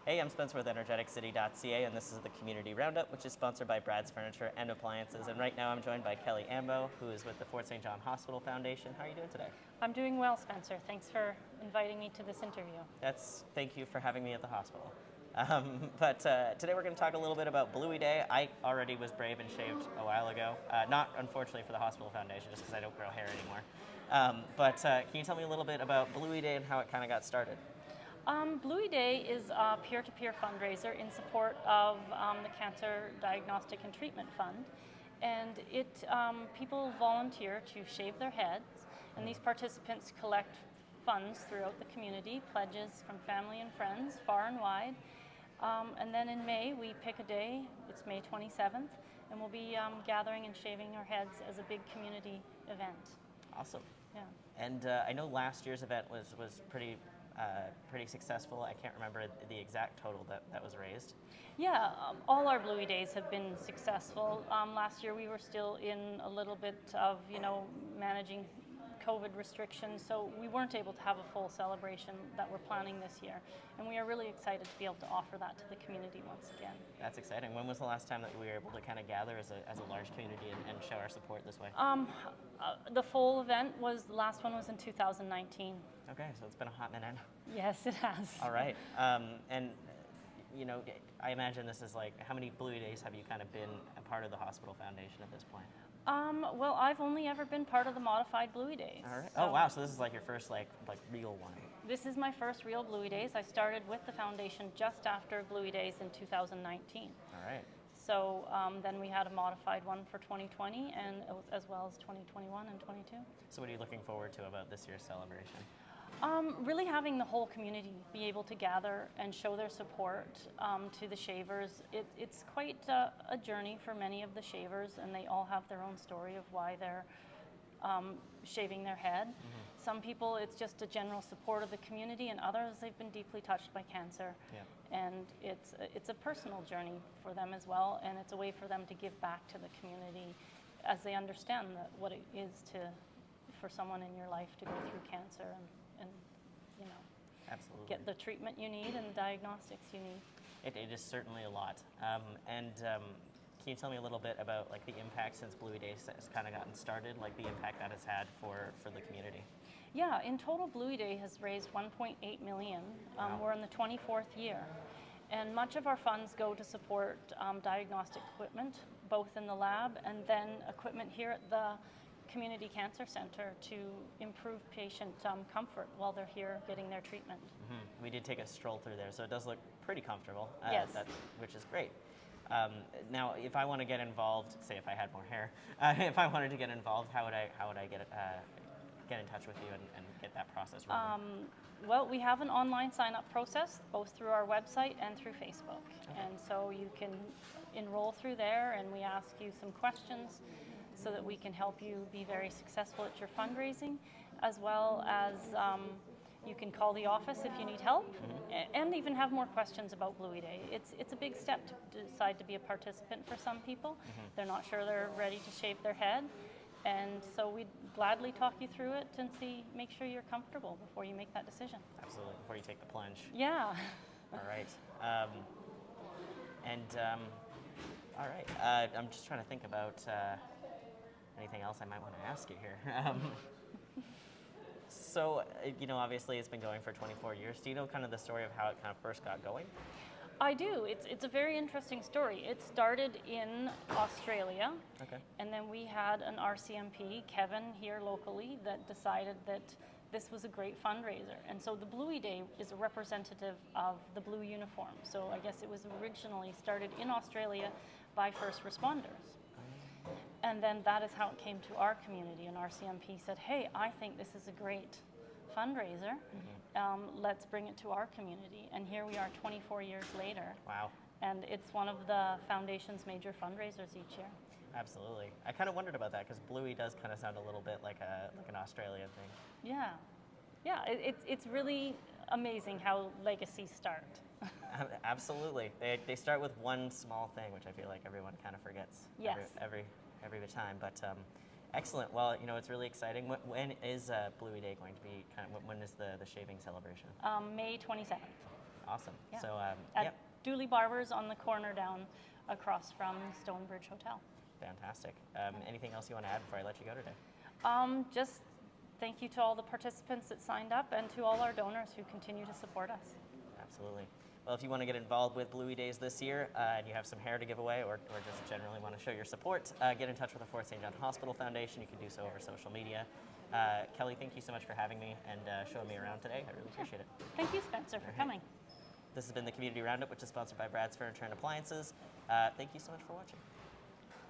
Hey, I'm Spencer with energeticcity.ca, and this is the Community Roundup, which is sponsored by Brad's Furniture and Appliances. And right now I'm joined by Kelly Ambo, who is with the Fort St. John Hospital Foundation. How are you doing today? I'm doing well, Spencer. Thanks for inviting me to this interview. Thank you for having me at the hospital. But today we're going to talk a little bit about Bluey Day. I already was brave and shaved a while ago. Not, unfortunately, for the Hospital Foundation, just because I don't grow hair anymore. But can you tell me a little bit about Bluey Day and how it kind of got started? Bluey Day is a peer-to-peer fundraiser in support of the Cancer Diagnostic and Treatment Fund. And people volunteer to shave their heads, and these participants collect funds throughout the community, pledges from family and friends far and wide. And then in May, we pick a day, it's May 27th, and we'll be gathering and shaving our heads as a big community event. Awesome. Yeah. And I know last year's event was pretty successful. I can't remember the exact total that was raised. Yeah, all our Bluey Days have been successful. Last year we were still in a little bit of, managing COVID restrictions, so we weren't able to have a full celebration that we're planning this year. And we are really excited to be able to offer that to the community once again. That's exciting. When was the last time that we were able to kind of gather as a large community and show our support this way? The full event the last one was in 2019. Okay, so it's been a hot minute. Yes, it has. All right. And I imagine this is like, how many Bluey Days have you kind of been a part of the Hospital Foundation at this point? Well, I've only ever been part of the modified Bluey Days. All right. So Oh, wow. So this is like your first like real one. this is my first real Bluey Days. I started with the foundation just after Bluey Days in 2019. All right. So then we had a modified one for 2020 and as well as 2021 and 22. So what are you looking forward to about this year's celebration? Really having the whole community be able to gather and show their support to the shavers. It's quite a journey for many of the shavers, and they all have their own story of why they're shaving their head. Mm-hmm. Some people, it's just a general support of the community, and others, they've been deeply touched by cancer. Yeah. And it's a personal journey for them as well, and it's a way for them to give back to the community as they understand what it is for someone in your life to go through cancer and Absolutely. Get the treatment you need and the diagnostics you need. It is certainly a lot. And can you tell me a little bit about like the impact since Bluey Days has kind of gotten started, like the impact that has had for the community? Yeah, in total Bluey Day has raised $1.8 million. Wow. We're in the 24th year. And much of our funds go to support diagnostic equipment, both in the lab and then equipment here at the Community Cancer Center to improve patient comfort while they're here getting their treatment. Mm-hmm. We did take a stroll through there, so it does look pretty comfortable, yes. Which is great. Now, if I want to get involved, say if I had more hair, if I wanted to get involved, how would I get in touch with you and get that process rolling? Well, we have an online sign-up process, both through our website and through Facebook. Okay. And so you can enroll through there, and we ask you some questions so that we can help you be very successful at your fundraising, as well as you can call the office if you need help, mm-hmm. and even have more questions about Bluey Day. It's a big step to decide to be a participant for some people. Mm-hmm. They're not sure they're ready to shave their head, and so we'd gladly talk you through it and make sure you're comfortable before you make that decision. Absolutely, before you take the plunge. Yeah. All right. All right. I'm just trying to think about anything else I might want to ask you here. So, obviously it's been going for 24 years. Do you know kind of the story of how it kind of first got going? I do. It's a very interesting story. It started in Australia. Okay. And then we had an RCMP, Kevin, here locally, that decided that this was a great fundraiser. And so the Bluey Day is a representative of the blue uniform. So I guess it was originally started in Australia by first responders. And then that is how it came to our community, and RCMP said, hey, I think this is a great fundraiser. Mm-hmm. Let's bring it to our community. And here we are 24 years later. Wow. And it's one of the foundation's major fundraisers each year. Absolutely. I kind of wondered about that because Bluey does kind of sound a little bit like an Australian thing. Yeah. Yeah, it's really amazing how legacies start. Absolutely. They start with one small thing, which I feel like everyone kind of forgets. Yes. Every time. But excellent. Well, it's really exciting. When is Bluey Day going to be? When is the shaving celebration? May 27th. Awesome. Yeah. So, At Dooley Barbers on the corner down across from Stonebridge Hotel. Fantastic. Anything else you want to add before I let you go today? Just thank you to all the participants that signed up and to all our donors who continue to support us. Absolutely. Well, if you want to get involved with Bluey Days this year and you have some hair to give away or just generally want to show your support, get in touch with the Fort St. John Hospital Foundation. You can do so over social media. Kelly, thank you so much for having me and showing me around today. I really appreciate it. Thank you, Spencer, for coming. This has been the Community Roundup, which is sponsored by Brad's Furniture and Appliances. Thank you so much for watching.